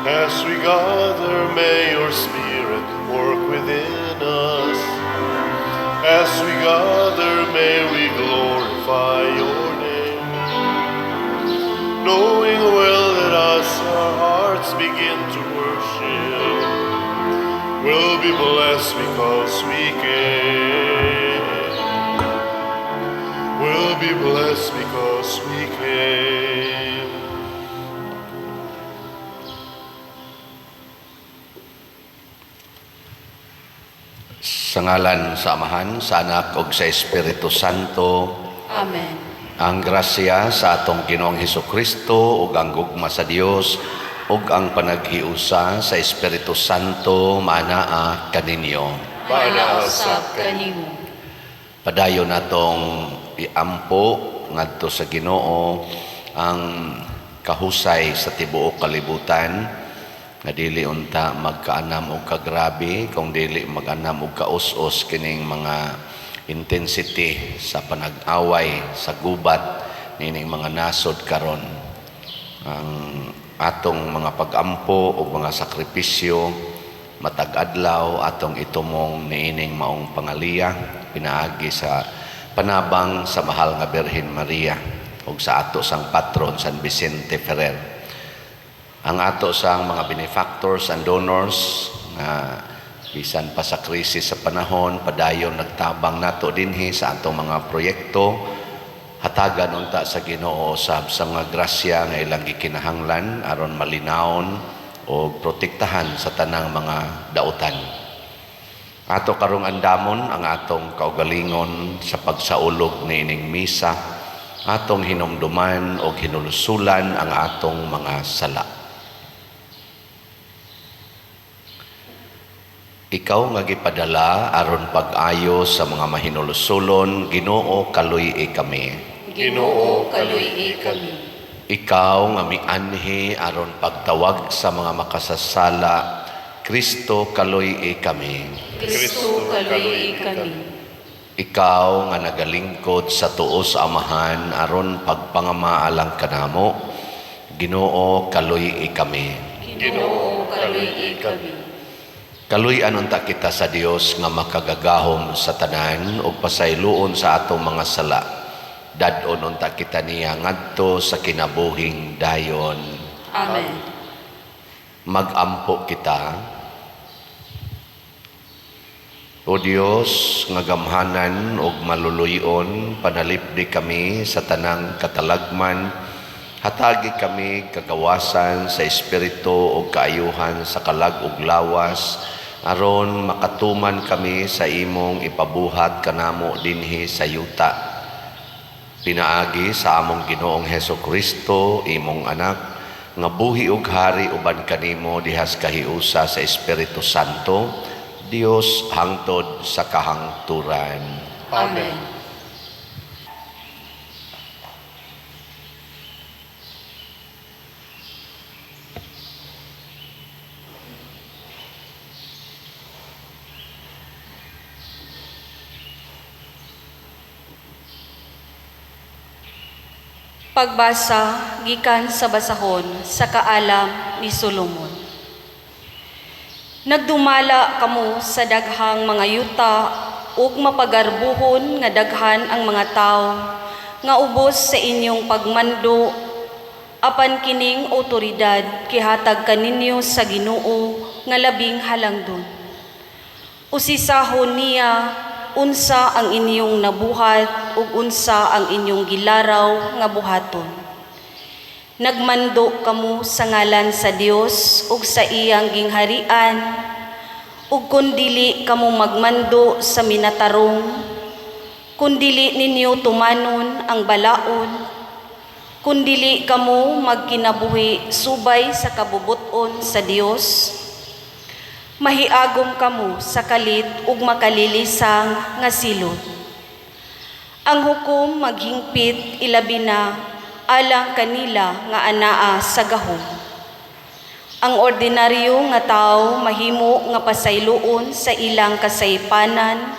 As we gather, may your Spirit work within us. As we gather, may we glorify your name. Knowing well that as our hearts begin to worship, we'll be blessed because we came. We'll be blessed because we came. Sa ngalan sa Amahan, sa Anak ug sa Espiritu Santo. Amen. Ang grasya sa atong Ginoong Hesukristo ug ang gugma sa Dios ug ang panaghiusa sa Espiritu Santo manaa kaninyo. Manausap kanimo. Padayon natong iampo ngadto sa Ginoo ang kahusay sa tibuok kalibutan. Nga dili unta magkaanam og kagrabe kung dili mag-anam og kaus-us kining mga intensity sa panag-away sa gubat nining mga nasod karon. Ang atong mga pag-ampo o mga sakripisyo matag adlaw atong itumong niining maong pangaliya pinaagi sa panabang sa mahal nga Birhen Maria ug sa ato sang patron San Vicente Ferrer. Ang ato sang mga benefactors and donors na bisan pa sa krisis sa panahon padayon nagtabang nato dinhi sa atong mga proyekto hatagan unta sa Ginoo usab sa mga grasya nga ilang gikinahanglan aron malinawon o protektahan sa tanang mga dautan. Ato karong andamon ang atong kaugalingon sa pagsaulog niining misa, atong hinumduman o hinulusulan ang atong mga sala. Ikaw nga gipadala aron pag-ayo sa mga mahinulusulon, Ginoo kaluy-i kami. Ginoo kaluy-i kami. Ikaw nga mianhi aron pagtawag sa mga makasasala, Kristo kaluy-i kami. Kristo kaluy-i kami. Ikaw nga nagalingkod sa tuo sa Amahan aron pagpangamaalang kanamo, Ginoo kaluy-i kami. Ginoo kaluy-i kami. Kaluy-an unta kita sa Dios nga makagagahom sa tanan ug pasayloon sa atong mga sala. Dadon unta kita niya ngadto sa kinabuhing dayon. Amen. Magampo kita. O Dios nga gamhanan ug maluluyon, panalipdi kami sa tanang katalagman. Hatagi kami kagawasan sa espiritu ug kaayuhan sa kalag ug lawas aron makatuman kami sa imong ipabuhat kanamo dinhi sa yuta. Pinaagi sa among Ginoong Hesukristo, imong anak, nga buhi ug hari uban kanimo dihas kahiusa sa Espiritu Santo, Dios hangtod sa kahangturan. Amen. Pagbasa gikan sa basahon sa kaalam ni Solomon. Nagdumala kamo sa daghang mga yuta ug mapagarbuhon nga daghan ang mga tawo nga ubos sa inyong pagmando apan kining otoridad kihatag kaninyo sa Ginoo nga labing halangdon. Usisahon niya unsa ang inyong nabuhat ug unsa ang inyong gilaraw nga buhaton. Nagmando kamo sa ngalan sa Dios ug sa iyang gingharian ug kun dili kamo magmando sa minatarong, kun dili ninyo tumanon ang balaod, kun dili kamo magkinabuhi subay sa kabubuton sa Dios, mahiagom kamo sa kalit ug makalilisang nga silot. Ang hukom maghingpit ilabi na alang kanila nga anaa sa gahom. Ang ordinaryo nga tawo mahimo nga pasayloon sa ilang kasaypanan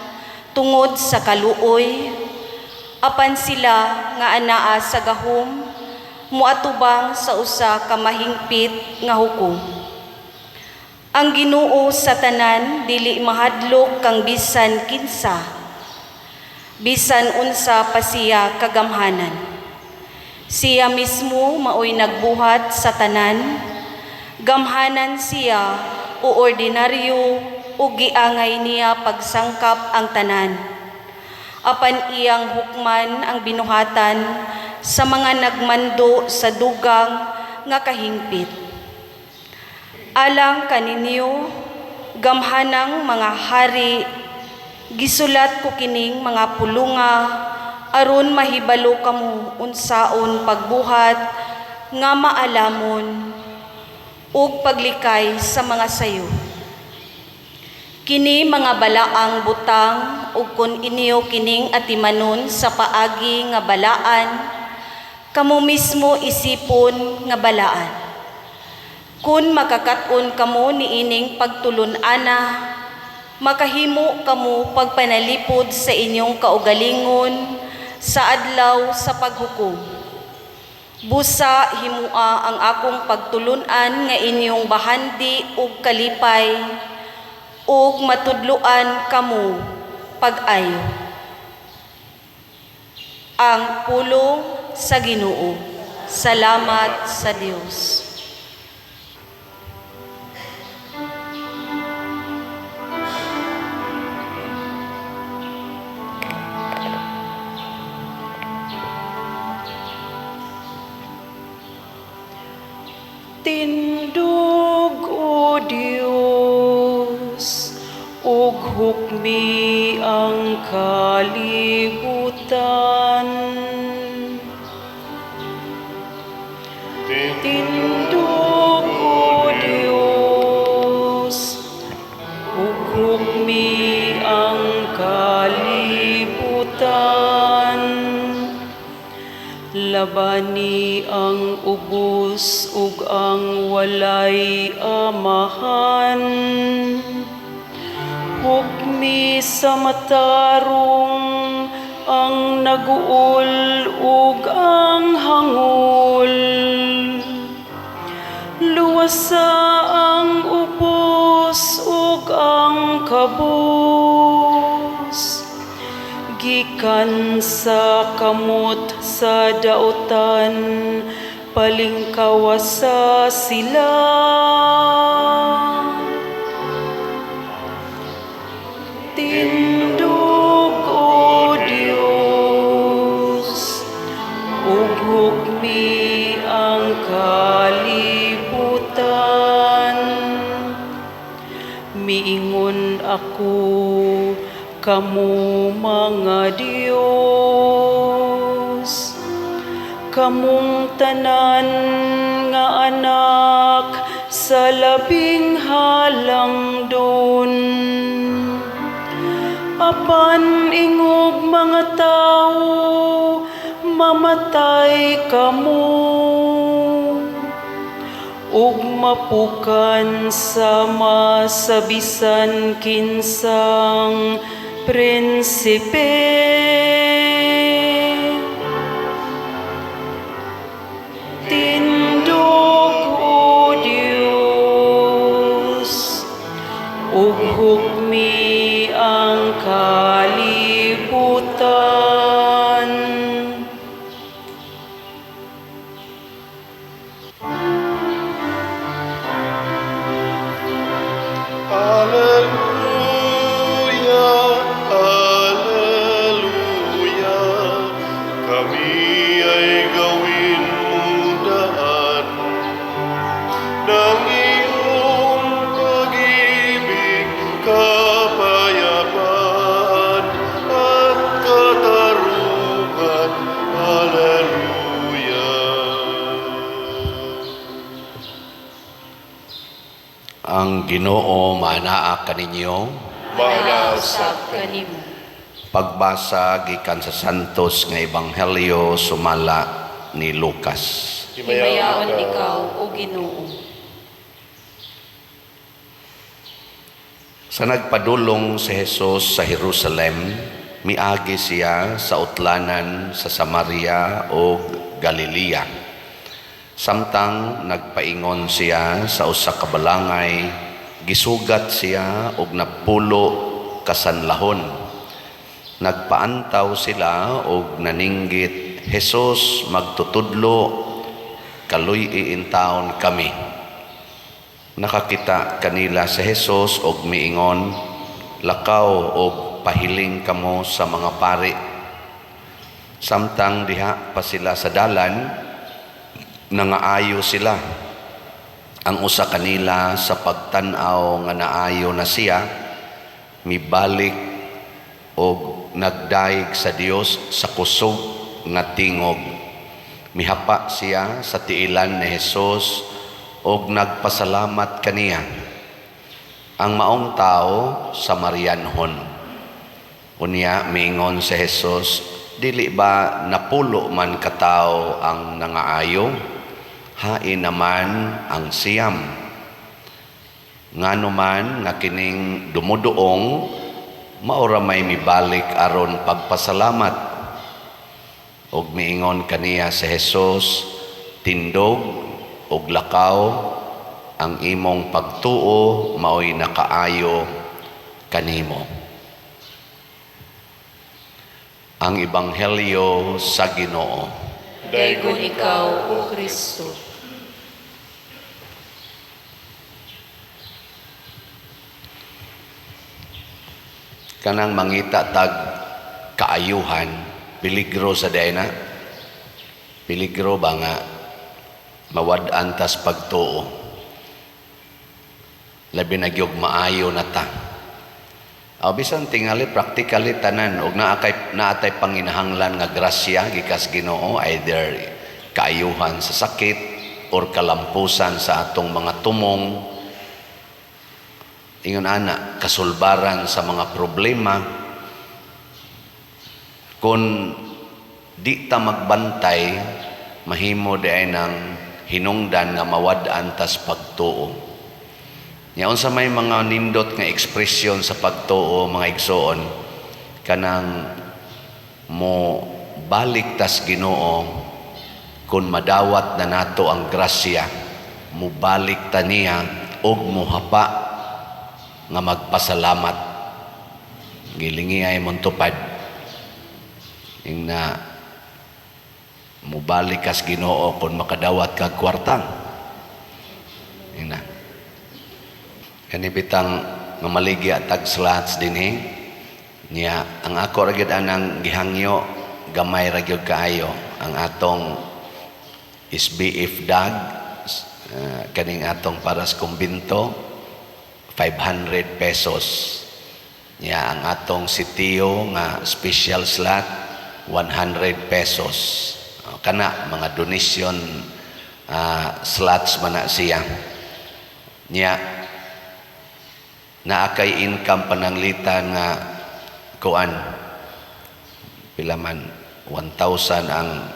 tungod sa kaluoy, apan sila nga anaa sa gahom muatubang sa usa ka mahingpit nga hukom. Ang Ginoo sa tanan dili mahadlok kang bisan kinsa, bisan unsa pa siya kagamhanan. Siya mismo maoy nagbuhat sa tanan, gamhanan siya o ordinaryo o giangay niya pagsangkap ang tanan. Apan iyang hukman ang binuhatan sa mga nagmando sa dugang nga kahingpit. Alang kaninyo, gamhanang mga hari, gisulat ko kining mga pulunga, aron mahibalo kamo unsaon pagbuhat nga maalamon ug paglikay sa mga sayo. Kini mga balaang butang ug kun inyo kining atimanon sa paagi nga balaan, kamo mismo isipon nga balaan. Kun makakaton kamo niining pagtulon-ana, makahimo kamo pagpanalipod sa inyong kaugalingon sa adlaw sa paghukom. Busa himua ang akong pagtulon-an nga inyong bahandi ug kalipay, ug matudloan kamo pag-ayo. Ang pulong sa Ginoo. Salamat sa Dios. Tindog o Diyos, ug hukmi ang kalibutan. Tindog o Diyos, ug hukmi ang kalibutan. Labani ang ubos ug ang walay amahan. Hukmi sa matarong ang naguol ug ang hangul. Luwasa ang ubos ug ang kabus. Gikan sa kamot sa dautan, palingkawasa sila. Tindog o Diyos, ug hukmi ang kalibutan. Miingon ako, kamu mga Diyos, kamong tanan nga anak sa labing halangdon. Apan ingog mga tao, mamatay kamo, ug mapukan sama sa bisan kinsang prinsipe. Tindog o Diyos, ug hukmi ang kalibutan. Hallelujah, hallelujah. Kami ay gawin mong daan ng iyong pag-ibig, kapayapaan at katarungan. Hallelujah. Ang Ginoo manaa kaninyo. Manasap kanimo. Pagbasa gikan sa Santos nga Ebanghelyo sumala ni Lucas. Himayaon ikaw o Ginoo. Sa nagpadulong si Jesus sa Jerusalem, miagi siya sa utlanan sa Samaria o Galilea. Samtang nagpaingon siya sa usa ka balangay, gisugat siya og napulo kasanlahon. Nagpaantaw sila og naninggit, "Jesus, magtutudlo, kaluy iintawon kami." Nakakita kanila sa Jesus og miingon, "Lakaw og pahiling kamo sa mga pari." Samtang diha pa sila sa dalan, nangaayo sila. Ang usa kanila sa pagtan-aw nga naayo na siya, mibalik og nagdaig sa Dios sa kusog nga tingog. Mihapa siya sa tiilan ni Jesus og nagpasalamat kaniya. Ang maong tao Samarianhon. Unya miingon sa Jesus, "Dili ba napulo man katao ang nangaayo? Hain naman ang siyam. Ngano man nga kining dumuduong, maura may mibalik aron pagpasalamat." Og miingon kaniya sa Jesus, "Tindog og lakaw, ang imong pagtuo mao'y nakaayo kanimo." Ang Ebanghelyo sa Ginoo. Daygon ikaw, O Kristo. Kanang mangita tag kaayuhan, peligro sa dayna. Peligro ba nga mawad-an tas pagtuo. Labi na gyud maayo na ta. Bisan tingali practically tanan og naatay panginahanglan nga grasya gikas Ginoo, either kaayuhan sa sakit or kalampusan sa atong mga tumong. Ingon ana, kasulbaran sa mga problema. Kung di ta magbantay, mahimo di ay ng hinungdan nga mawad-an tas pagtuo. Yaon sa may mga nindot nga ekspresyon sa pagtuo, mga igsoon, kanang mo balik tas Ginoo kung madawat na nato ang grasya, mo balik ta niya og mohapa nga magpasalamat. Gilingi ay mong tupad ing na mo balik kas Ginoo kung makadawat kag kwartang. Ing na kanibitang nga maligya tag slots dinhi niya ang ako ra gyud anang gihangyo gamay ra gyud kaayo ang atong SBF dag kaning atong paras kumbinto 500 pesos niya ang atong sitiyo nga special slot 100 pesos kana mga donation slots man na siya niya na kay income pananglitan nga kuan pila man 1,000 ang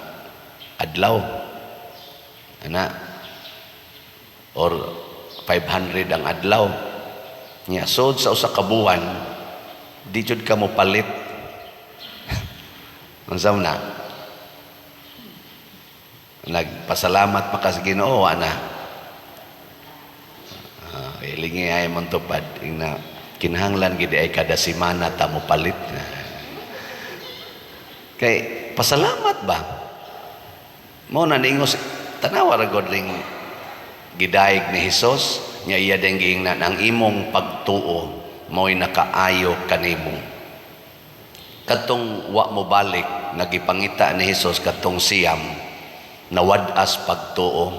adlaw ana or 500 ang adlaw nya sod sa usa ka buwan di jud ka mo palit unsa na nagpasalamat pa ka sa Ginoo ana. Ilingi ay mong tupad na kinahanglan gid ay kada semana ta mo palit. Kay pasalamat ba? Mo na ningos tanawa ra gud ring gidaig ni Hesus nya iya ding giingnan ang imong pagtuo mo'y nakaayo kanimo. Katong wa mo balik nagipangita ni Hesus katong siyam nawad-as pagtuo.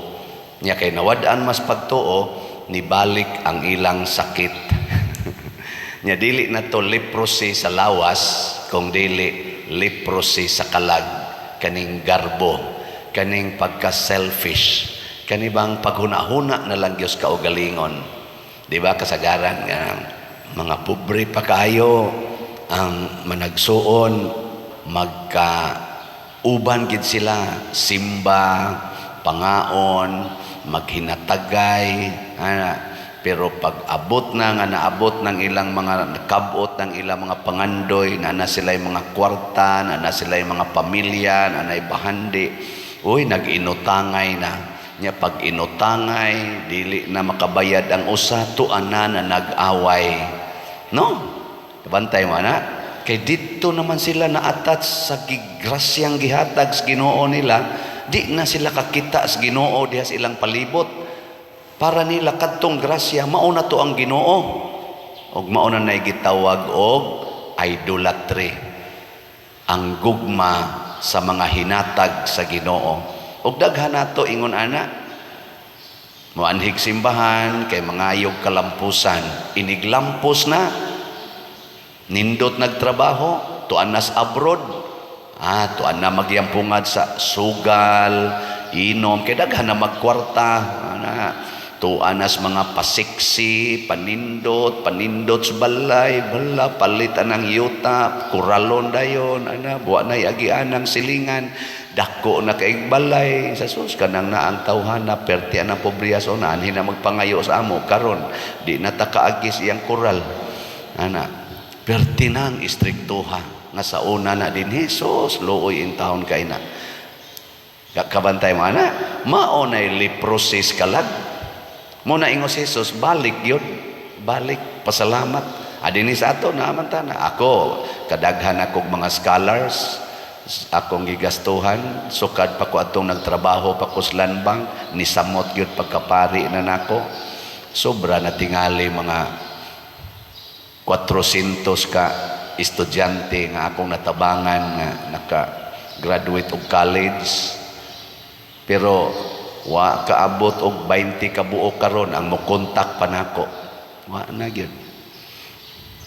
Nya kay nawad-an mas pagtuo nibalik ang ilang sakit. Nya dili na to leprosy sa lawas, kung dili leprosy sa kalag, kaning garbo, kaning pagka-selfish, kanibang paghuna-huna na lang Diyos kaugalingon. Di ba kasagaran nga mga pobre pa kayo ang managsuon, magka-uban gid sila, simba, pangaon, maghinatagay, pero pag abot na nga naabot ng ilang mga nakabot ng ilang mga pangandoy, na sila yung mga kwarta, na sila yung mga pamilya, na bahandi, uy, nag-inutangay na, nya pag inutangay dili na makabayad ang usa, tuan na nag-away, no? Bantay mo na kay dito naman sila na-attach sa gigrasyang gihatag sa Ginoo nila, di na sila kakita sa Ginoo diha sa ilang palibot. Para nila kadtong grasya mao na to ang Ginoo, ug mao na nay gitawag og idolatry, ang gugma sa mga hinatag sa Ginoo. Ug daghan nato ingon ana moanhig simbahan kay mangayog kalampusan, iniglampos na nindot nagtrabaho, tuan nas abroad, tuan na magyampungad sa sugal, inom, kay daghan na magkwarta, tuan nas mga pasiksi, panindot sa balay, bala, palitan ng yuta, kuralon dayon, buwa na yagian ng silingan, dako na kaig balay, sa sus, kanang na ang tawhana, pertian ng pobriyas, o naanhin na magpangayo sa amo, karon di na takaagis iyang kural, pertinang istriktuha, nga sa una na din, Jesus, looy in taon kay na, kabantay mo mao na leprosis kalag, muna ingos Jesus, balik yun, balik, pasalamat. Adini sa ato naman ta na ako, kadaghan akong mga scholars, akong gigastuhan, sukad pa ko atong nagtrabaho pa ko sa land bank, nisamot yun pagkapari na nako, sobra na tingali mga 400 ka estudyante nga akong natabangan nga naka-graduate og college, pero wa kaabot og 20 ka buok karon ang mokontak pa nako, wa na gyud.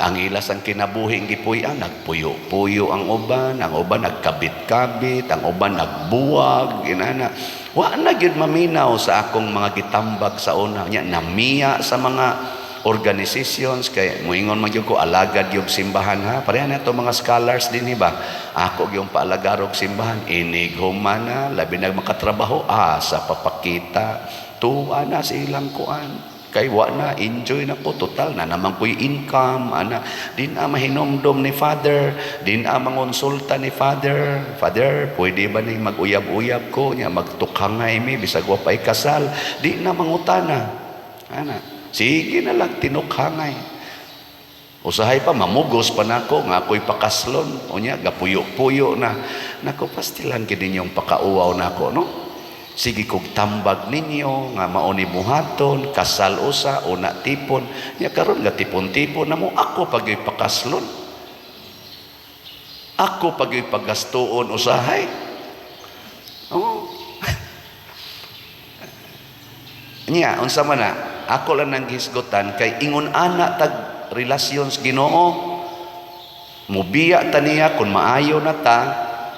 Ang ilas ang kinabuhi gipuy-an, nagpuyo-puyo ang uban nagkabit-kabit, ang uban nagbuwag, inana. Wa na gyud maminaw sa akong mga gitambag sa una nya, namiya sa mga organizations, kay muingon man gyud ko alagad yung simbahan ha, pareha na to mga scholars din ba, ako yung paalagarog simbahan, inig humana, labi na makatrabaho, sa papakita, tuwa na sa ilang kuan, kay wa na, enjoy na ko, total na naman ko'y income, din mahinomdom ni Father, din mangonsulta ni Father, pwede ba ni mag-uyab-uyab ko, niya magtukhangay mi, bisag wa pa'y kasal, di na mangutana, sige na lang, tinukhangay. Usahay pa, mamugos pa nako, nga ako'y pakaslon, o niya, gapuyo-puyo na, nako, pastilan kini yung pakauaw nako, no? Sige kog tambag ninyo, nga mauni buhaton, kasal usa, una tipon, niya karon nga tipon-tipon na mo, ako pagyo'y pakaslon. Ako pagyo'y pagastuon usahay. Oh. Niya, unsa man na, ako lang nang gisgutan kay ingon ana tag relasyon sa Ginoo, mubiya ta niya kung maayo na ta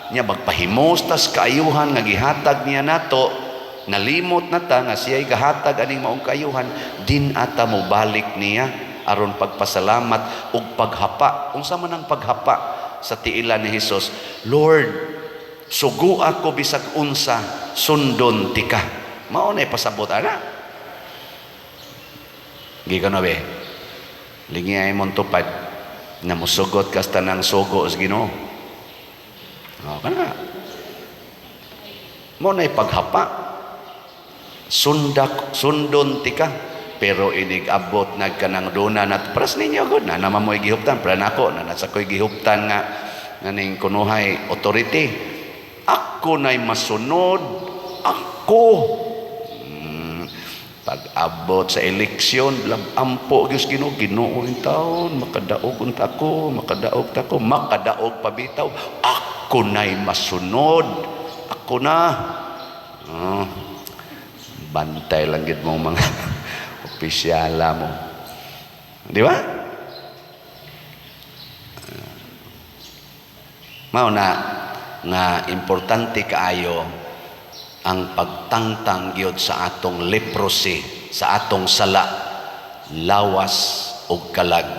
niya, magpahimos tas kaayuhan nga gihatag niya nato, nalimot na ta nga siya'y gahatag aning maong kaayuhan, din ata mo balik niya aron pagpasalamat ug paghapa. Unsa man ang paghapa sa tiilan ni Jesus, Lord, sugo ako bisag unsa, sundon tika. Mao na pasabot ana. Gikan na be, lingiyay mong tupad na musugot kas tanang sugo sa Ginoo. Kana mo na ipaghapa, sundon tika, pero inig-abot nagkanang duna na pras ninyo gud na naman mo gihuptan, para nako na nasa ko'y gihuptan nga ning kunuhay authority, ako na'y masunod, ako pag-abot sa eleksyon, ampo Diyos Ginoo, Ginoo in taon, makadaog tako, makadaog pabitaw, ako na'y masunod, ako na. Bantay lang gid mo mga opisyala mo, di ba? Mao na nga importante kaayo ang pagtangtang gyud sa atong leprosy, sa atong sala, lawas ug kalag.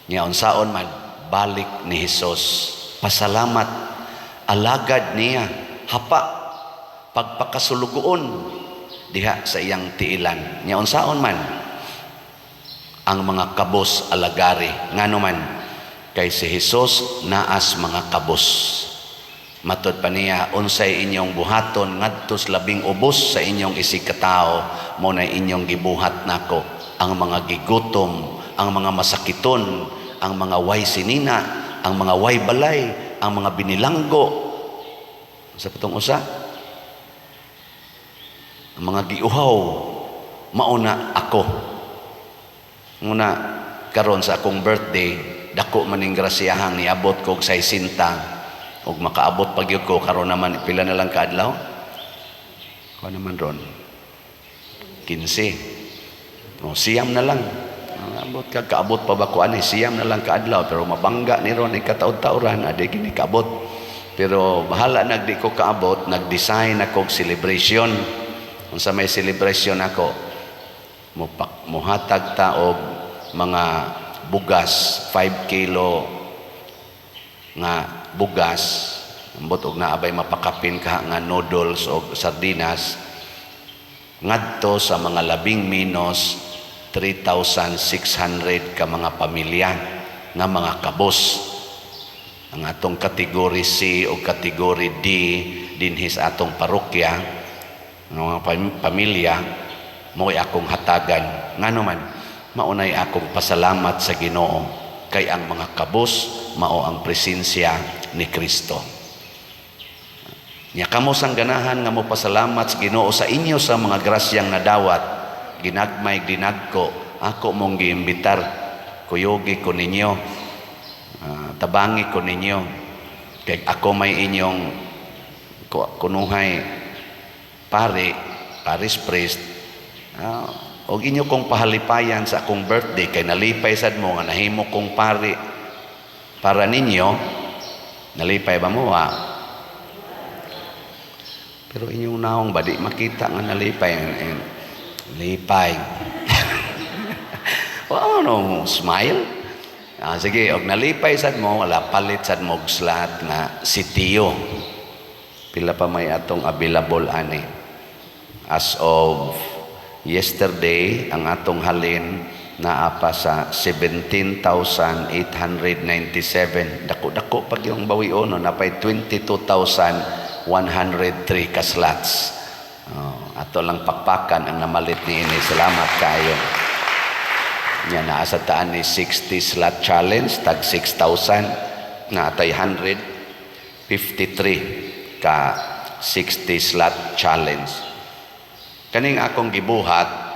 Nya unsaon man, balik ni Hesus, pasalamat, alagad niya, hapa, pagpakasulugoon diha sa iyang tiilan. Nya unsaon man ang mga kabos alagari, ngano man kay si Hesus naas mga kabos. Matod pa niya, unsay inyong buhaton ngadto sa labing ubos sa inyong isig katao, mo na inyong gibuhat nako, ang mga gigutom, ang mga masakiton, ang mga way sinina, ang mga way balay, ang mga binilanggo. Sa patong usa, ang mga giuhaw, mauna ako. Muna karon sa akong birthday, dako maning grasiyahang niabot kog 60. Og makaabot pag yun ko, karon naman, pila na lang kaadlaw? Kung naman ron? 15. O, siyam na lang. Abot ka, kaabot pa ba ko ani? Siyam na lang kaadlaw. Pero mabangga ni ron, ikataod-tauran, adi kini kaabot. Pero bahala nagdi ko kaabot, nag-design ako celebration. Kung sa may celebration ako, muhatag ta og mga bugas, 5 kilo nga bugas, ambot og naabay mapakapin ka nga noodles o sardinas ngadto sa mga labing minos 3,600 ka mga pamilya nga mga kabos. Ang atong kategory C o kategory D dinhi sa atong parokya nga mga pamilya mo'y akong hatagan. Ngano man, maunay akong pasalamat sa Ginoo kay ang mga kabos mao ang presensya ni Kristo. Nya kamo sang ganahan nga mo pasalamat sa Ginoo sa inyo sa mga grasyang nadawat, ginagmay dinagko, ako mong giimbitar, kuyogi ko ninyo, tabangi ko ninyo, kay ako may inyong kunuhay paris priest, og inyo kong pahalipayan sa akong birthday, kay nalipay sad mo nga nahimo kong pari para ninyo. Nalipay ba mo pero inyong naong badi makita nga nalipay lipay. No, smile. Sige, og nalipay sad mo, wala palit sad mo slot nga sitiyo. Pila pa may atong available ani. As of yesterday, ang atong halin naa pa sa 17,897. Dako-dako pag yung bawion, napay 22,103 ka slots. Ato lang pakpakan ang namalit ni ini. Salamat kayo. Nya naa sa taan ni 60 slot challenge, tag 6,000 na atay 153 ka 60 slot challenge. Kaning akong gibuhat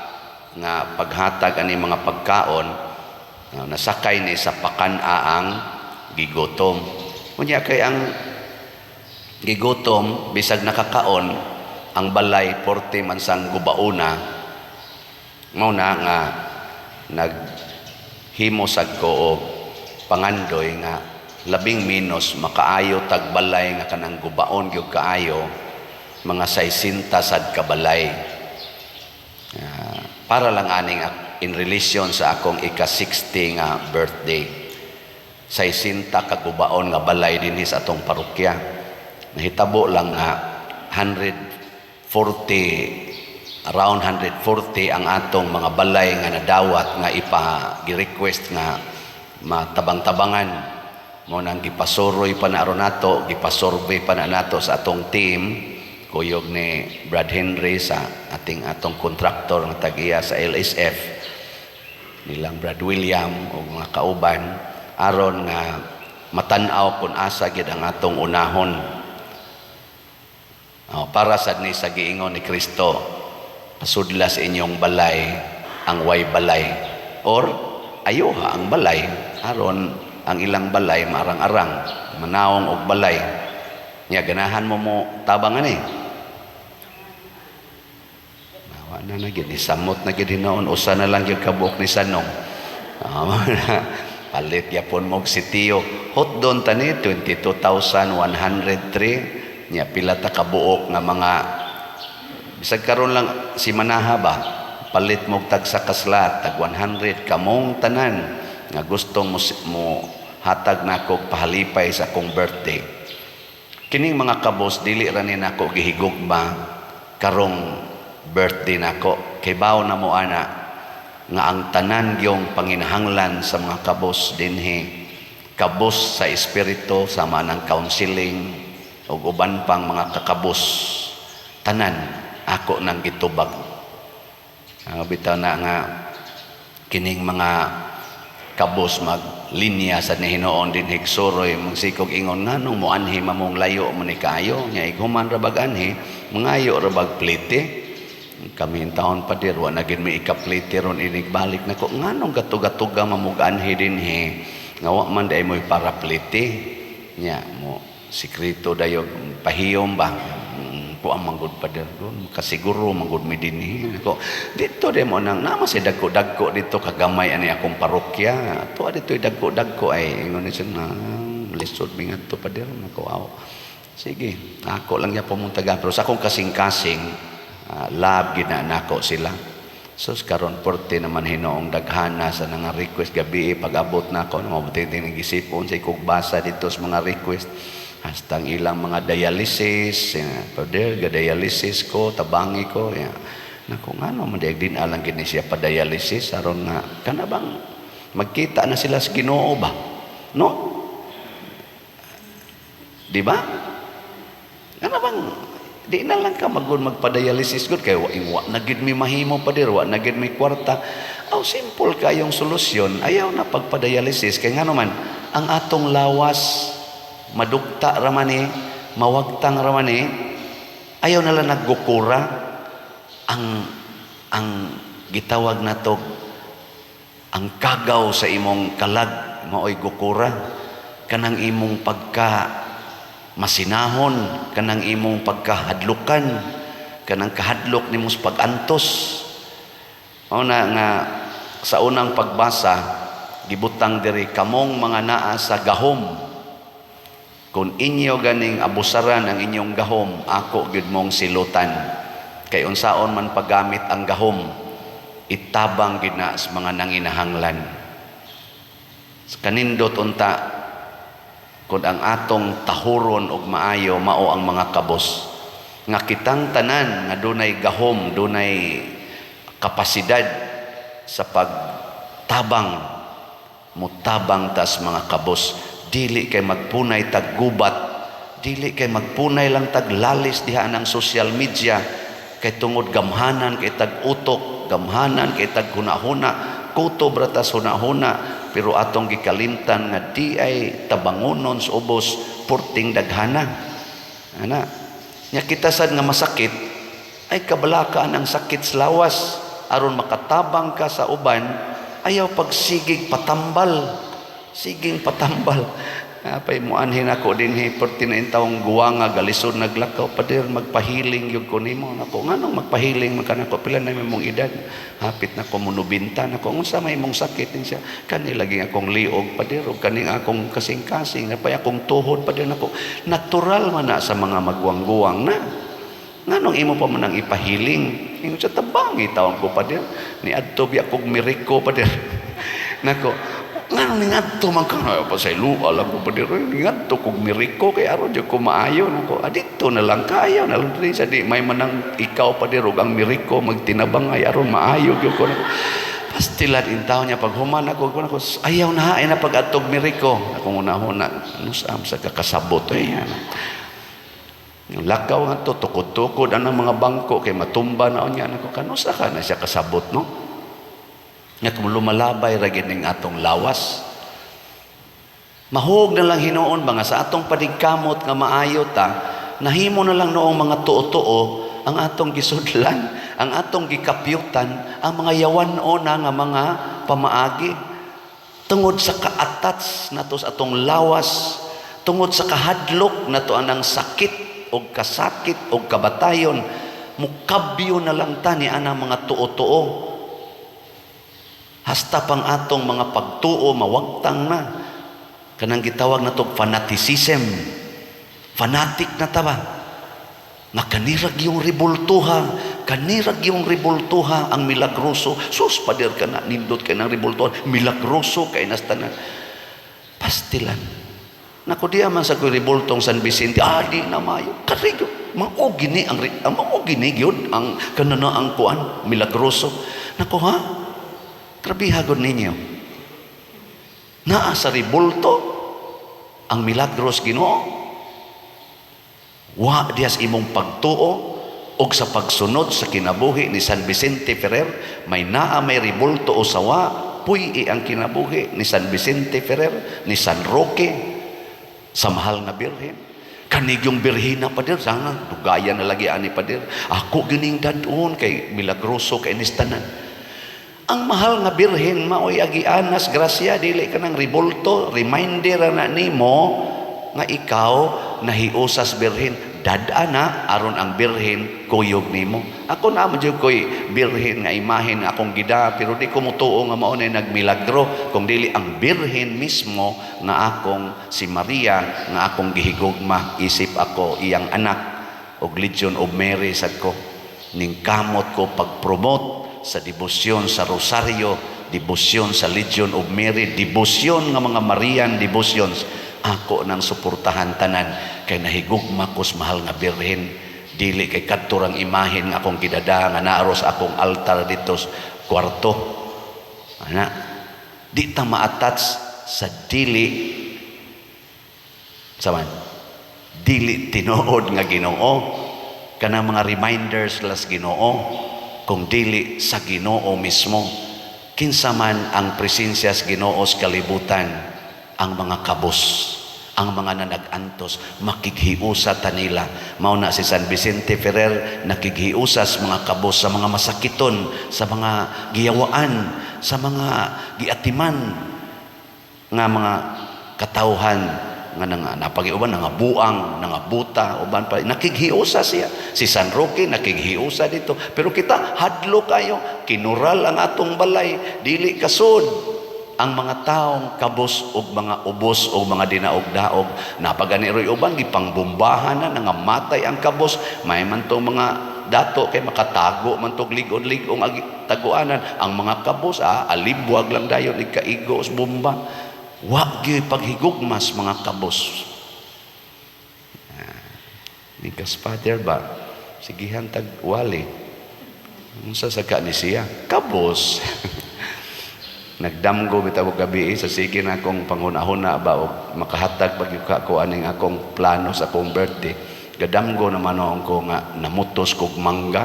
nga paghatag ani mga pagkaon, nasakay ni sa pakanaang gigutom. Unya kay ang gigutom bisag nakakaon, ang balay 40 man sang gubauna, mao na nga naghimo sad ko og pangandoy nga labing minos makaayo tag balay nga kanang gubaon gyud kaayo, mga 60 sad ka balay. Para lang aning in relation sa akong ika-60 nga birthday. 60 kagubaon nga balay dinhi sa atong parokya. Nahitabo lang nga around 140 ang atong mga balay nga nadawat nga gi-request nga matabang-tabangan. Mo nang gipasuroy pa na aron nato, gipasurvey pa na nato sa atong team. Kuyog ni Brad Henry sa atong kontraktor nga tag-iya sa LSF, nilang Brad William o mga kauban, aron nga matan-aw kung asa gid ang atong unahon. Para sad ni sa giingon ni Kristo, pasudla sa inyong balay ang way balay, or ayuha ang balay aron ang ilang balay marang-arang, manawong og balay. Nya ganahan mo tabangan na gid isamot na gid hinoon, usa na lang yung kabuok ni Sanong. Palit yapon mo sitiyo. Hot doon tani 22,103. Nya pila ta kabuok nga mga bisag karon lang si Manaha ba, palit mo tag sa kaslat tag 100 kamong tanan nga gustong mo hatag nako pahalipay sa akong birthday. Kining mga kabos dili ra ni nako gihigugma karong birthday nako, kay bawo na mo ana nga ang tanan gyong panginahanglan sa mga kabos dinhi, kabos sa espiritu, sama ng counseling, ug uban pang mga kakabos tanan ako nang gitubag. Bitaw na nga kining mga kabos maglinya sa ni Hinoon din higsuroy magsikog ingon nganong mo anhi mamong layo man ni kayo nya iguman ra bag anhi mangayo ra bag plite. Kami taon pa dir wa na gid mi ikaplite ron inig balik nako nganong gatug-gatuga mamug anhi dinhi nga wa man day moy para plite nya mo sikreto dayo pahiyom ba ko ang manggod pa dir ron kasiguro manggod mi dinhi ko dito de mo nang nama si dagko-dagko dito kagamay ani akong parokya to dito dagko-dagko ay ingon ni na lisod mi ngadto pa dir nako aw sige ako lang ya pumuntaga pero sa akong kasing-kasing lab ginanako sila. So karon porte naman Hinoong daghana sa nga request gabi pag-abot nako mabuti ting gisipon sa ikugbasa dito sa mga request hasta ang ilang mga dialysis pader ga dialysis ko tabangi ko nako ngano man din alang gini siya pa dialysis aron nga kana bang magkita na sila sa Ginoo ba no di ba kana bang di na lang ka magpa-dialysis good kay wa na gid mi mahimo pa dir wa na gid mi kwarta aw simple kayong solusyon ayaw na pagpa-dialysis kay ngano man ang atong lawas madugta ra man mawagtang ra man ayaw na lang naggukura ang gitawag nato ang kagaw sa imong kalag maoy gukura kanang imong pagka masinahon kanang imong pagkahadlukan kanang kahadlok nimo sa pag-antos na nga sa unang pagbasa gibutang diri kamong mga naa sa gahom kung inyo ganing abusaran ang inyong gahom ako gid mong silutan kay unsaon man paggamit ang gahom itabang gid na sa mga nanginahanglan kanindot unta kung ang atong tahuron og maayo mao ang mga kabos nga kitang tanan nga dunay gahom dunay kapasidad sa pagtabang mutabang tas mga kabos dili kay magpunay tag gubat dili kay magpunay lang tag lalis diha ng social media kay tungod gamhanan kay tag utok gamhanan kay tag hunahuna kutob ra tas hunahuna pero atong gikalimtan nga di ay tabangonon sa ubos porting daghana ana nya kita sad nga masakit ay kabalakaan ang sakit sa lawas aron makatabang ka sa uban ayaw pagsigig patambal siging patambal apay mo anhin ako dinhi 49 taong guwanga galisod naglakaw pader magpahiling gyud ko nimo nako nganong magpahiling man kanako pila na imong edad hapit na ko monobinta nako unsa may imong sakit din siya kani lagi akong liog pader ug kaning akong kasing-kasing apay akong tuhod pader nako natural man na sa mga magguwang-guwang na nganong imo pa man ang ipahiling ingon sa tabangi taon ko pader ni adto bi akong miriko pader nako nga ningadto man ka pa sa lupa lang ko pa diri ningadto kog miriko kay aron jud ko maayo nako adito na lang kayo na lang sa di may manang ikaw pa diri ang miriko magtinabang ay aron maayo gyud ko pastilan intaw niya pag human ako ayaw na ay na pag-atog miriko ako una-una nusam sa kakasabot yan yung lakaw nga to tukod-tukod ang mga bangko kay matumba na niya nako kanusa ka na siya kasabot no nga kung lumalabay ra gid ning atong lawas mahug na lang Hinoon mga sa atong padigkamot nga maayo ta nahimo na lang noong mga tuo-tuo ang atong gisudlan ang atong gikapyutan ang mga yawan-o na nga mga pamaagi tungod sa ka-attach nato sa atong lawas tungod sa kahadlok nato anang sakit o kasakit o kabatayon mukabyo na lang ta ni anang mga tuo-tuo hasta pang atong mga pagtuo mawagtang na kanang gitawag na to fanaticism fanatic na ta ba nga kanirag yung ribultuha ang milagroso sus pader ka na nindot kay ng ribultuha milagroso kay nastanan pastilan nako diya man sa ribultong San Vicente di na mayo karigyo maugini ang maugini gyud ang kanana ang kuan milagroso nako ha trabihagod ninyo naa sa ribulto ang milagros Ginoo Wa dias imong pagtuo og sa pagsunod sa kinabuhi ni San Vicente Ferrer, may rebulto o sawa, puy ang kinabuhi ni San Vicente Ferrer, ni San Roque, sa mahal na birhen. Kanig yung birhina pa dir, sana dugayan na lagi ani pa dir. Ako gining dadon kay milagroso kay nistanan. Ang mahal nga birhen maoy agianas grasya, dili ka ng rebulto, reminder na nimo nga ikaw nahiusas birhen. Dadana aron ang birhen kuyog nimo. Ako na man jud koy birhen nga imahen nga akong gida, pero di ko mutuo nga mao nay nagmilagro kung dili ang birhen mismo nga akong si Maria nga akong gihigugma. Isip ako iyang anak og Legion of Mary sad ko, ning kamot ko pag-promote sa debosyon sa Rosario, debosyon sa Legion of Mary, debosyon nga mga Marian devotions. Ako nang suportahan tanan kay nahigugma kos mahal nga birhen, dili kay kadturang imahen nga akong gidada nga naaros akong altar dito sa kwarto. Ana, di ta ma-attach sa dili tinuod nga Ginoo, kana mga reminders las Ginoo, kung dili sa Ginoo mismo. Kinsa man ang presensya sa Ginoo sa kalibutan, ang mga kabos, ang mga nanag-antos, makighiusa ta nila. Mao na si San Vicente Ferrer, nakighiusa sa mga kabos, sa mga masakiton, sa mga giyawaan, sa mga giatiman nga mga katawhan nga napagiuban nga buang, nga buta, uban pa nakighiusa siya. Si San Roque nakighiusa dito, pero kita hadlo kayo, kinural ang atong balay, dili kasud. Ang mga taong kabos og mga ubos o mga dinaog-daog, napagani uban gipangbombahan na nangamatay ang kabos. May man tong mga dato kay makatago man tog ligod-ligong taguanan. Ang mga kabos alibwag lang dayon ikaigo sa bomba. Wa gyud paghigugmas mga kabos. Ni Father ba sigihan tag wali. Unsa sa ni siya? Kabos. Nagdamgo bitaw gabi sa sige na akong panghuna-huna ba o makahatag pagyuka ko aning akong plano sa akong birthday. Gadamgo naman ko nga namutos kog mangga.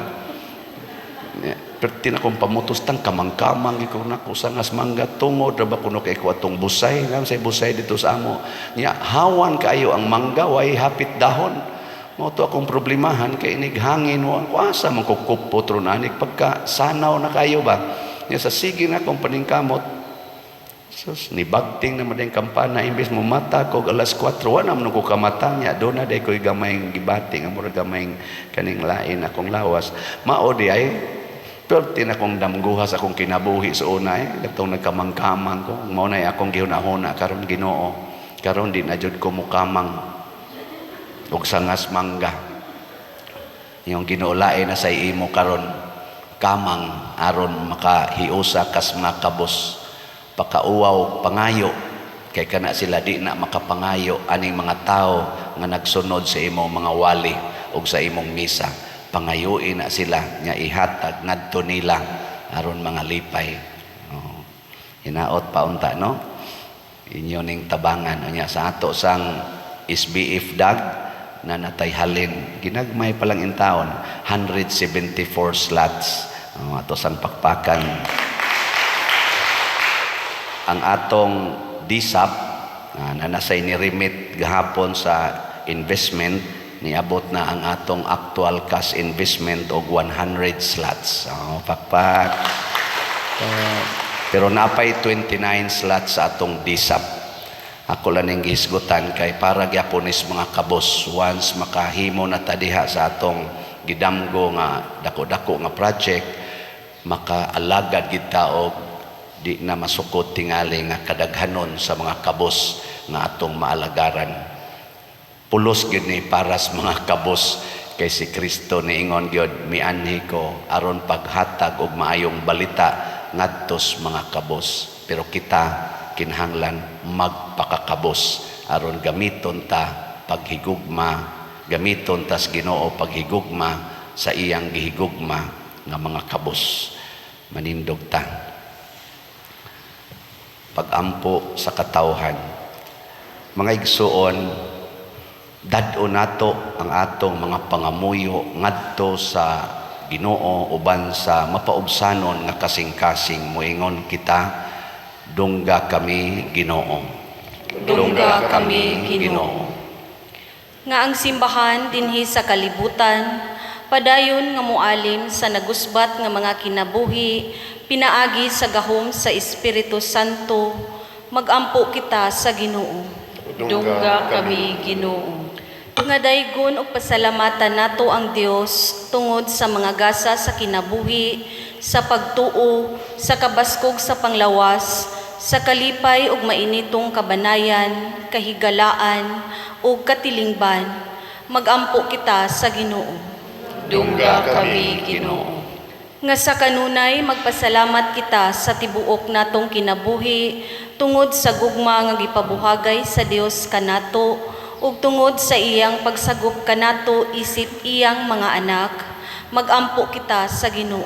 Perti na akong pamutos tang kamang-kamang ikaw na ko sangas mangga tungod ra ba kuno kay ko atong busay ngam say busay dito sa amo. Nya hawan kayo ang mangga way hapit dahon. Mao to akong problemahan kay inig hangin mo ko asa man ko kupot ron anik pagka sanaw na kayo ba. Nya sa sige na akong paningkamot, sus nibagting naman yung kampana, imbes mo mata ko alas 4, wala naman ko kamata niya, doon na day ko'y gamayng gibating, amur gamayng kaning lain akong lawas. Mao di ay, perti na akong damguhas akong kinabuhi sa una gatong nagkamang-kamang ko, mao na akong gihuna-huna, karon Ginoo, karon di na jud ko mukamang, og sangas mangga. Yung Ginoo lain na sa imo karon, kamang aron makahiusa kas mga kabos, pakauwaw pangayo kay kana sila di na makapangayo aning mga tao nga nagsunod sa imong mga wali ug sa imong misa. Pangayuin na sila nya ihatag ngadto nila aron mga lipay. Hinaot pa unta no, inyo ning tabangan nya sa ato sang SBF dag na natay halin ginagmay pa lang in taon 174 slots ato sang pakpakan. Ang atong DSAP na nasay ni remit gahapon sa investment niabot na ang atong actual cash investment og 100 slots. Pakpak. Pero napay 29 slots sa atong DSAP. Ako lang yung gisgutan kay para gyaponis mga kabos once makahimo na tadiha sa atong gidamgo nga dako-dako nga project, makaalagad kita og di na masukot tingali nga kadaghanon sa mga kabos nga atong maalagaran. Pulos gid ni para sa mga kabos kay si Kristo niingon gyud mianhi ko aron paghatag og maayong balita ngadtos mga kabos. Pero kita kinahanglan magpakakabos aron gamiton ta paghigugma, gamiton ta sa Ginoo paghigugma sa iyang gihigugma nga mga kabos. Manindog ta pagampo sa katawhan. Mga igsuon, Dad-o nato ang atong mga pangamuyo ngadto sa Ginoo uban sa mapaubsanon nga kasing-kasing moingon kita, dungga kami Ginoo. Dungga kami, Ginoo. Nga ang simbahan dinhi sa kalibutan, padayon nga mualim sa nagusbat nga mga kinabuhi, pinaagi sa gahom sa Espiritu Santo, magampo kita sa Ginoo. Dungga kami, Ginoo. Nga daygon og pasalamatan nato ang Dios tungod sa mga gasa sa kinabuhi, sa pagtuo, sa kabaskog sa panglawas, sa kalipay ug mainitong kabanayan, kahigalaan ug katilingban. Magampo kita sa Ginoo. Dungga kami, Ginoo. Nga sa kanunay magpasalamat kita sa tibuok natong kinabuhi tungod sa gugma nga gipabuhagay sa Dios kanato ug tungod sa iyang pagsagop kanato isip iyang mga anak. Magampo kita sa Ginoo.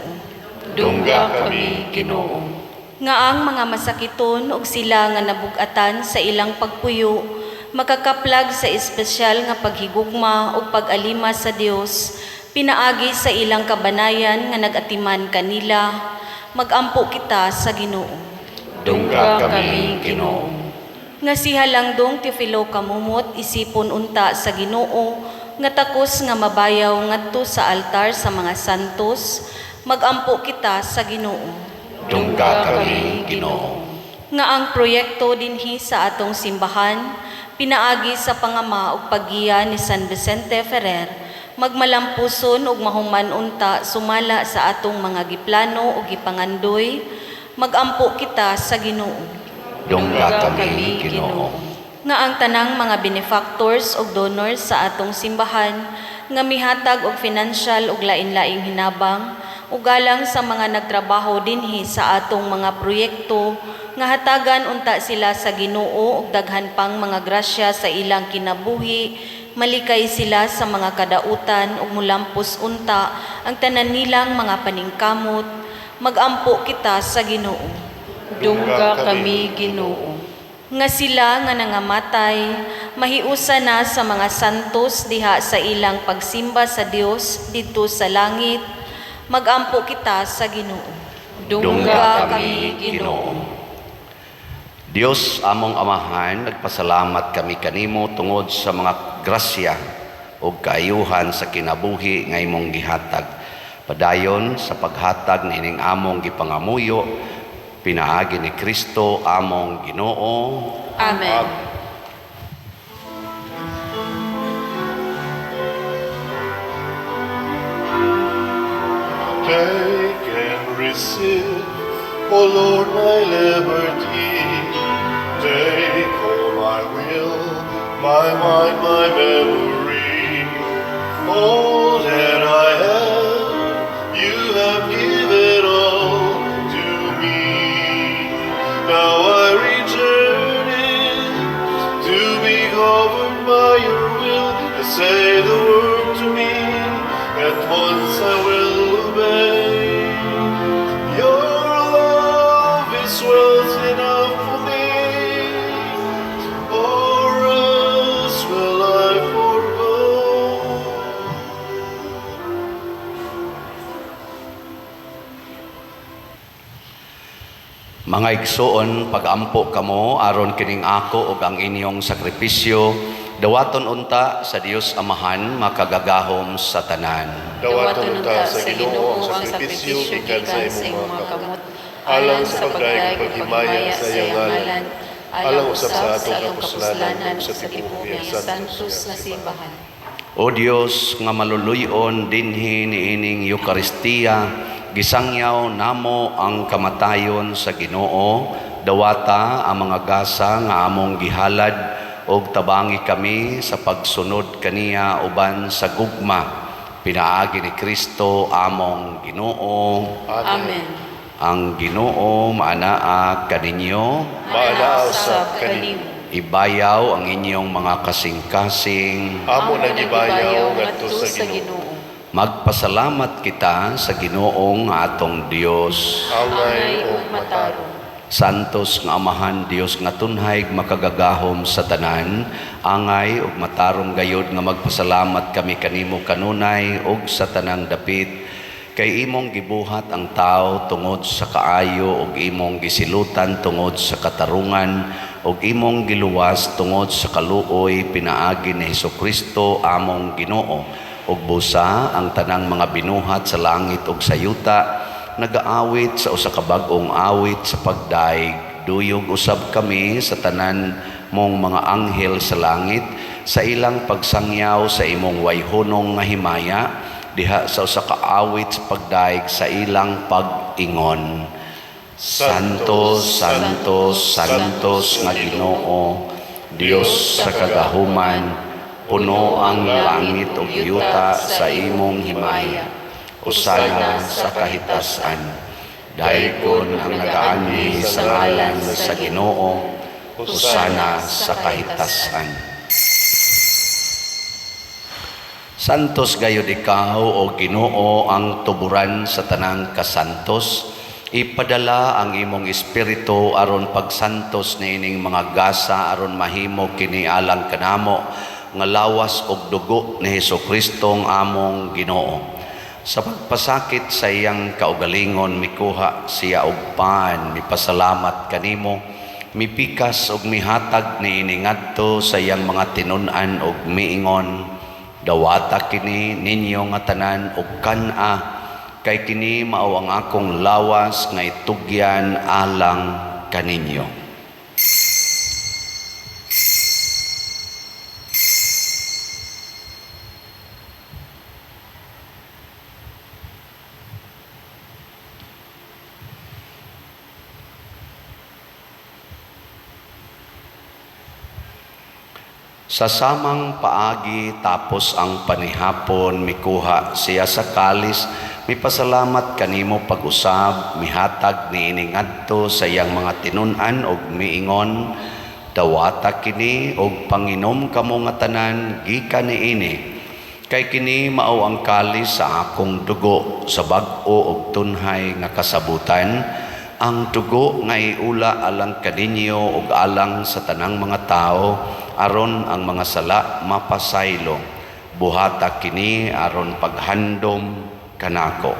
Dungga kami, Ginoo. Nga ang mga masakiton ug sila nga nabug-atan sa ilang pagpuyo makakaplag sa espesyal nga paghigugma ug pag-alima sa Dios, pinaagi sa ilang kabanayan nga nagatiman kanila. Magampo kita sa Ginoo. Dungga kami, Ginoo. Nga si Halangdong Teofilo Kamumot isipon unta sa Ginoo nga takos nga mabayaw ngadto sa altar sa mga santos. Magampo kita sa Ginoo. Dungga kami Ginoo. Nga ang proyekto dinhi sa atong simbahan pinaagi sa pangama ug paggiya ni San Vicente Ferrer, magmalampuson ug mahuman unta sumala sa atong mga giplano ug gipangandoy. Magampo kita sa Ginoo. Dungga kami Ginoo. Nga ang tanang mga benefactors ug donors sa atong simbahan nga mihatag og financial ug lain-laing hinabang ugalang sa mga nagtrabaho dinhi sa atong mga proyekto nga hatagan unta sila sa Ginoo ug daghan pang mga grasya sa ilang kinabuhi, malikay sila sa mga kadautan ug mulampos unta ang tanan nilang mga paningkamot. Magampo kita sa Ginoo. Dungga kami, Ginoo. Nga sila nga nangamatay, mahiusa na sa mga santos diha sa ilang pagsimba sa Dios didto sa langit. Magampo kita sa Ginoo. Dungga kami Ginoo. Dios among Amahan, nagpasalamat kami kanimo tungod sa mga grasya ug kaayuhan sa kinabuhi nga imong gihatag. Padayon sa paghatag nining among gipangamuyo, pinaagi ni Kristo among Ginoo. Amen. Take and receive, O Lord, my liberty. Take all my will, my mind, my memory. All that I have, you have given all to me. Now I return it to be governed by your will. You say the word to me, at once I will obey. Your love is wealth enough for me, or else will I forgo. Mga igsoon, pagampo kamo aron kining ako ug ang inyong sakripisyo, dawaton unta sa Dios Amahan makagagahom sa tanan. Dawaton unta sa Ginoo ang sakripisyo gikan sa imong mga kamot, alang sa pagdayeg paghimaya sa iyang ngalan, alang usab sa atong kapuslanan ug sa tibuok niyang santos nga simbahan. O Dios nga maluluyon dinhi niining Eucharistia, gisangyaw namo ang kamatayon sa Ginoo, dawata ang mga gasa nga among gihalad og tabangi kami sa pagsunod kaniya uban sa gugma. Pinaagi ni Kristo among Ginoo. Amen. Ang Ginoo maanaa kaninyo, Maanaa usab kanimo. ibayaw ang inyong mga kasing-kasing. Amo nagibayaw ngadto sa Ginoo. Magpasalamat kita sa Ginoong atong Dios. Angay ug matarong. Santos nga Amahan Dios nga tunhay makagagahom sa tanan, angay ug matarong gayod nga magpasalamat kami kanimo kanunay ug sa tanang dapit. Kay imong gibuhat ang tao tungod sa kaayo ug imong gisilutan tungod sa katarungan ug imong giluwas tungod sa kaluoy pinaagi ni Hesukristo among Ginoo. Ug busa ang tanang mga binuhat sa langit ug sa yuta nagaawit sa usa ka bag-ong awit sa pagdaig. Duyog usab kami sa tanan mong mga anghel sa langit sa ilang pagsangyaw sa imong wayhonong nga himaya diha sa usa ka awit sa pagdaig sa ilang pag-ingon. Santos, Santos, Santos nga Ginoo, Dios sa kagahuman, puno ang langit ug yuta sa imong himaya. Usana sa kahitasan, dayon ang nagaani sa ngalan sa Ginoo, usana sa kahitasan. Santos gayud ikaw o Ginoo ang tuburan sa tanang kasantos. Ipadala ang imong espiritu aron pagsantos niining mga gasa aron mahimo kini alang kanamo nga lawas og dugo ni Hesukristo ang among Ginoo. Sa pagpasakit sa iyang kaugalingon mikuha siya og pan, mipasalamat kanimo, mipikas og mihatag niini ngadto sa iyang mga tinun-an og miingon, dawata kini ninyo nga tanan og kan-a, kay kini mao ang akong lawas nga itugyan alang kaninyo. Sa samang paagi tapos ang panihapon mikuha siya sa kalis, mipasalamat kanimo pag-usab, mihatag niini ngadto sa iyang mga tinun-an og miingon, dawata kini og panginom kamo nga tanan gikan niini, kay kini mao ang kalis sa akong dugo sa bag-o og tunhay nga kasabutan, ang dugo nga iula alang kaninyo ug alang sa tanang mga tao aron ang mga sala mapasaylo. Buhata kini aron paghandom kanako.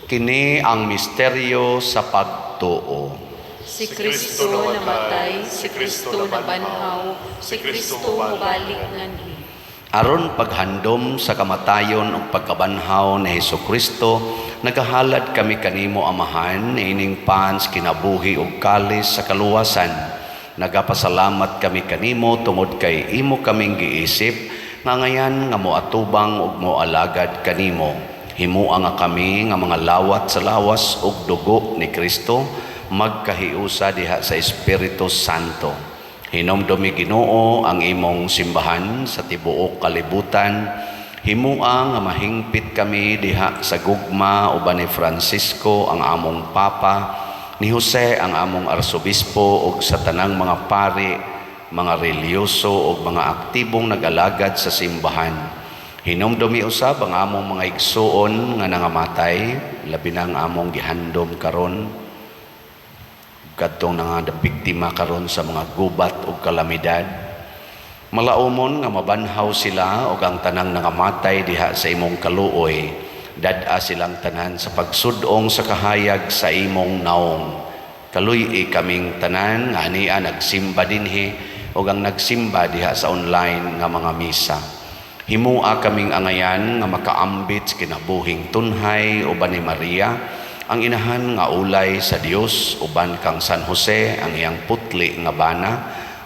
Kini ang misteryo sa pagtuo. Si Kristo namatay, si Kristo nabanhaw, si Kristo mubalik nganhi. Aron paghandom sa kamatayon ug pagkabanhaw ni Hesukristo, nagahalad kami kanimo Amahan ining pans kinabuhi ug kalis sa kaluwasan. Nagapasalamat kami kanimo tungod kay imo kaming giisip nga ngayan nga moatubang ug moalagad kanimo. Himuang nga kami nga mga lawat sa lawas ug dugo ni Kristo magkahiusa diha sa Espiritu Santo. Hinomdomi Ginoo ang imong simbahan sa tibuok kalibutan. Himuang nga mahingpit kami diha sa gugma uban ni Francisco ang among Papa, ni Jose ang among Arsobispo ug sa tanang mga pari, mga reliyoso ug mga aktibong nag-alagad sa simbahan. Hinomdomi usab ang among mga igsuon nga nangamatay, labi na ang among gihandom karon kadtong nga biktima karon sa mga gubat ug kalamidad. Malaumon nga mabanhaw sila ug ang tanang nangamatay diha sa imong kaluoy, dad-a silang tanan sa pagsudong sa kahayag sa imong naong. Kaluy kaming tanan nga ania nagsimba dinhi ug ang nagsimba diha sa online nga mga misa. Himua kaming angayan nga makaambit sa kinabuhing tunhay uban ni Maria, ang inahan nga ulay sa Dios, uban kang San Jose ang iyang putli nga bana,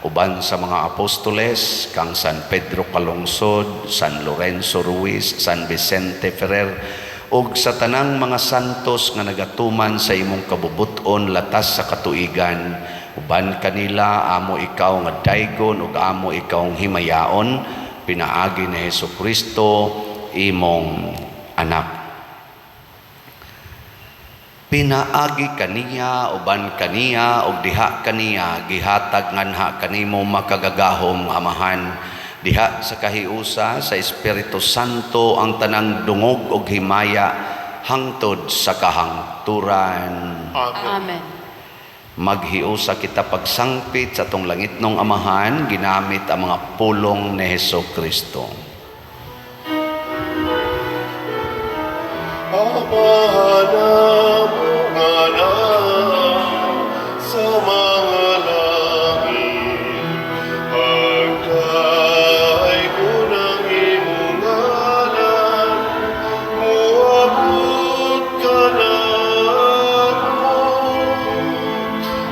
uban sa mga apostoles kang San Pedro Calungsod, San Lorenzo Ruiz, San Vicente Ferrer, ug sa tanang mga santos nga nagatuman sa imong kabubuton latas sa katuigan, uban kanila amo ikaw nga daygon ug amo ikaw himayaon, pinaagi ni Hesukristo imong anak. Pinaagi kaniya, uban kaniya, ug diha kaniya, gihatag nganha kanimo makagagahom amahan. Diha sa kahiusa sa Espiritu Santo ang tanang dungog ug himaya hangtod sa kahangturan. Amen. Maghiusa kita pagsangpit sa tong langitnong amahan ginamit ang mga pulong ni Hesukristo. Amahan sa mga langit, pagkaay ko ng iyong ngalan, muabot ka na mo,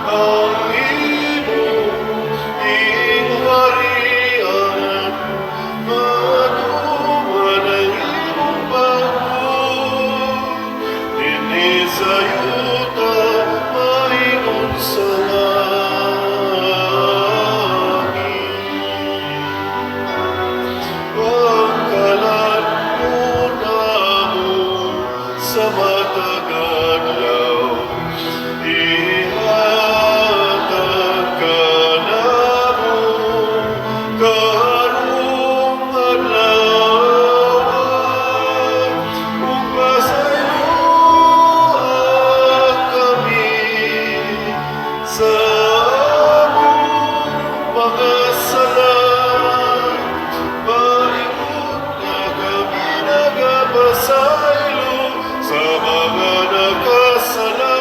ang iyong ingharian, matuman ang iyong pagod, sa yuta maingon sa langit. Pagkalan mo na mo sa matagal law, ihatag ka na mo karong adlawan, ug pasaylo sa among mga sala, paikot na kami nagapasaylo sa mga nakasala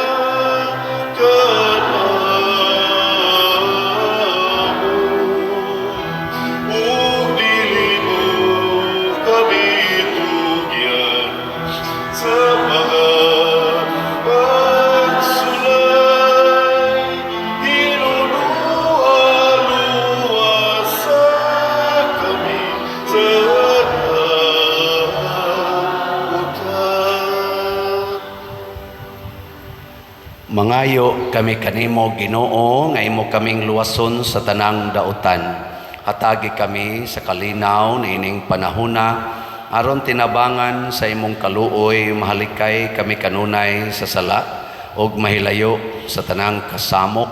kanamo. Ug dili mo kami tugyan sa mga pagsulay, hinunua-luwasa kami sa nautan. Mangayo kami kanimo Ginoo nga imo kaming luwason sa tanang dautan. Hatagi kami sa kalinaw niining panahona aron tinabangan sa imong kaluoy mahalikay kami kanunay sa sala ug mahilayo sa tanang kasamok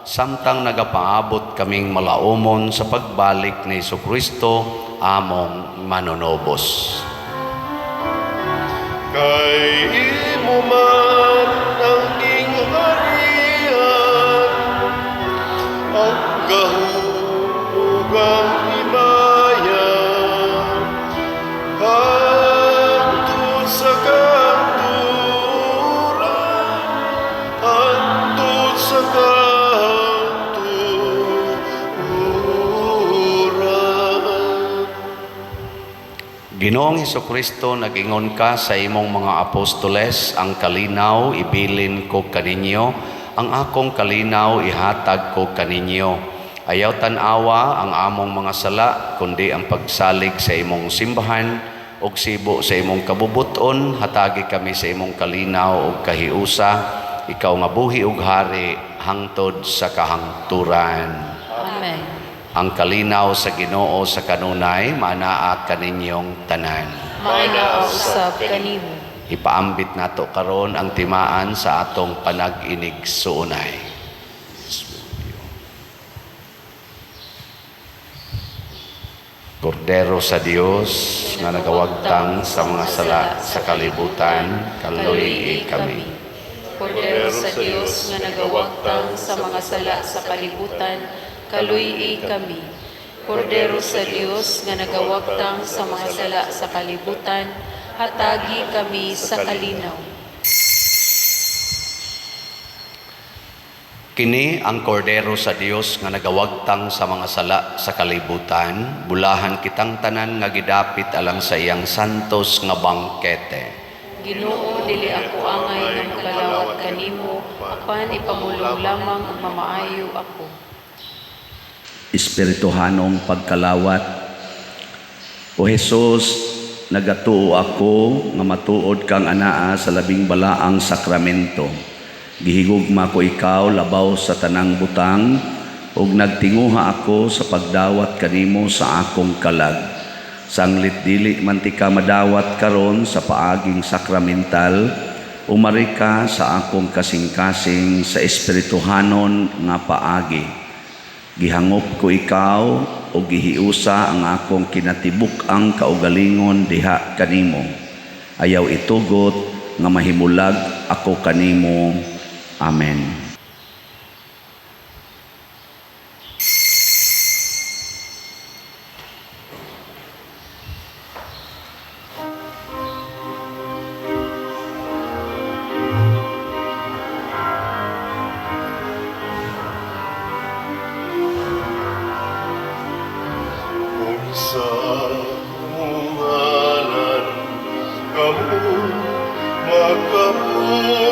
samtang nagapaabot kaming malaumon sa pagbalik ni Hesukristo among manunobos. Kay imo man ang ingharian, ang gahugang himayan, hangtod sa kahangturan, hangtod sa kahangturan. Ginoong Hesukristo, nag-ingon ka sa imong mga apostoles, ang kalinaw ibilin ko kaninyo, ang akong kalinaw ihatag ko kaninyo. Ayaw tanawa ang among mga sala, kundi ang pagsalig sa imong simbahan, ug sibo sa imong kabubuton, hatagi kami sa imong kalinaw ug kahiusa, ikaw nga buhi ug hari, hangtod sa kahangturan. Amen. Ang kalinaw sa Ginoo sa kanunay, manaa kaninyong tanan. Mainausab kanimo. Ipaambit nato karon ang timaan sa atong panag-inig suunay. Kordero sa Dios nga nagawagtang sa mga sala sa kalibutan, kaluyi kami. Kordero sa Dios nga nagawagtang sa mga sala sa kalibutan, kaluyi kami. Kordero sa Dios nga nagawagtang sa mga sala sa kalibutan, hatagi kami sa kalinaw. Kini ang kordero sa Dios nga nagawagtang sa mga sala sa kalibutan, bulahan kitang tanan nga gidapit alang sa iyang santos nga bangkete. Ginoo, dili ako angay nga makalawat kanimo, apan ipamulong lamang ug mamaayo ako. Espirituhanong pagkalawat. O Jesus, nagatuo ako nga matuod kang anaa sa labing balaang sakramento. Gihigugma ko ikaw labaw sa tanang butang ug nagtinguha ako sa pagdawat kanimo sa akong kalag. Sanglit dili man ti ka madawat karon sa paaging sakramental Umari ka sa akong kasing-kasing sa espirituhanon nga paagi. Gihangop ko ikaw o gihiusa ang akong kinatibuk-ang kaugalingon diha kanimo. Ayaw itugot nga mahimulag ako kanimo. Amen. Sa kungalan kamu makamundo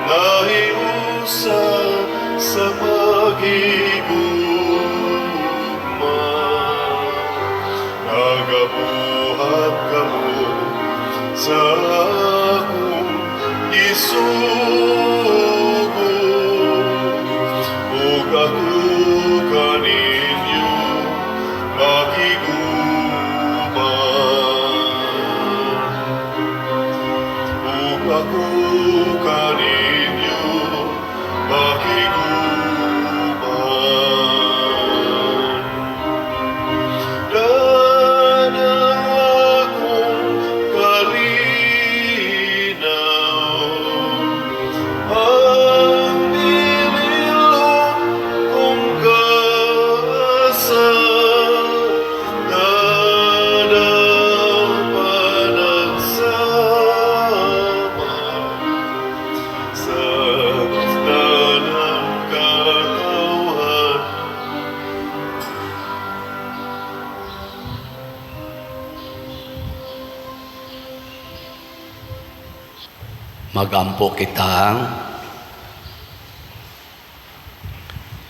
nahiusa sa pag-igugma nagabuhat kamu sa akong isugo ug ako kaninyo makiguban ug ako kaninyo makiguban danang akong kalinaw ang bililong kong kasal dadang panagsama sa tanang katawhan. Magampo kita.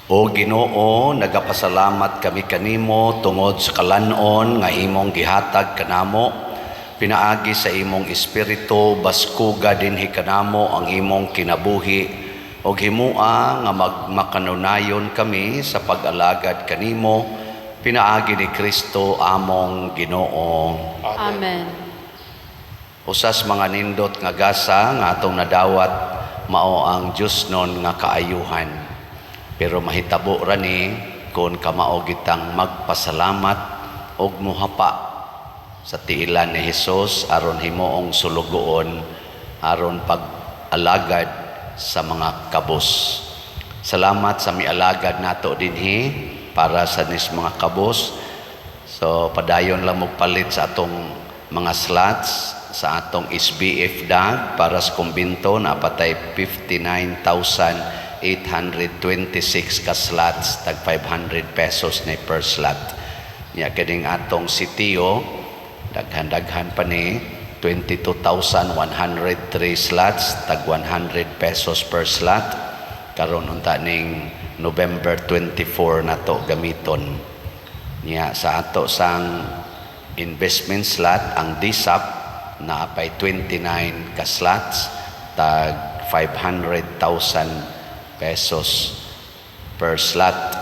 O Ginoo, nagapasalamat kami kanimo tungod sa kalanon nga imong gihatag kanamo. Pinaagi sa imong espiritu, baskuga dinhi kanamo ang imong kinabuhi. O himua nga magmakanunayon kami sa pag-alagad kanimo. Pinaagi ni Kristo among Ginoo. Amen. Usas mga nindot nga gasa nga atong nadawat mao ang Dios non nga kaayuhan. Pero mahitabo ra ni kung kamao gitang magpasalamat og muhapa sa tiilan ni Hesus aron himuong sulugoon aron pag-alagad sa mga kabos. Salamat sa mialagad nato dinhi para sa nis mga kabos. So padayon lang magpalit sa atong mga slots sa atong SBF DAG para sa kumbinto na patay 59,826 ka slots, tag 500 pesos na per slot. Nya kining atong sitio daghan-daghan pa ni 22,103 slots, tag 100 pesos per slot. Karon unta ning November 24 nato gamiton. Nya sa ato sang investment slot ang DSAP na apay 29 ka slots, tag 500,000 pesos per slot.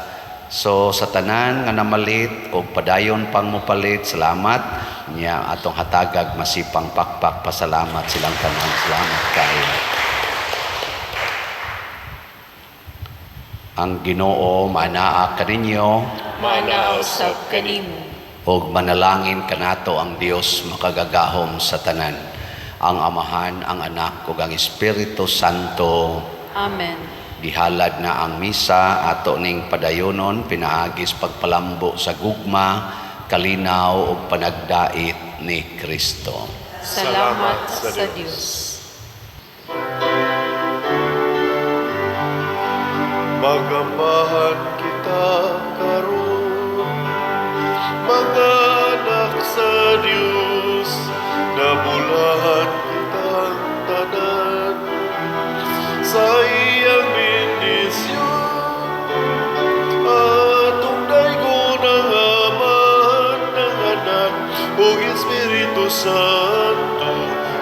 So sa tanan nga namalit o padayon pang mopalit, salamat niya atong hatagag masipang pakpak, pasalamat silang tanan. Salamat kayo. Ang Ginoo manaa kaninyo, Manausap kanimo. og manalangin kanato ang Dios makagagahom sa tanan, ang Amahan, ang Anak, ug ang Espiritu Santo. Amen. Gihalad na ang misa ato ning padayonon, pinaagis pagpalambo sa gugma, kalinaw ug panagdait ni Kristo. Salamat sa Diyos. Magambahan kita karon, mga anak sa Diyos, nabulahan kitang tanan sa iyang bendisyon. Atong daygon ang Ama, ng Anak, o Espiritu Santo,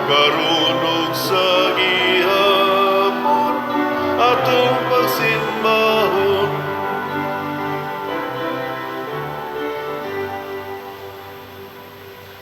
karon ug sa gihapon, atong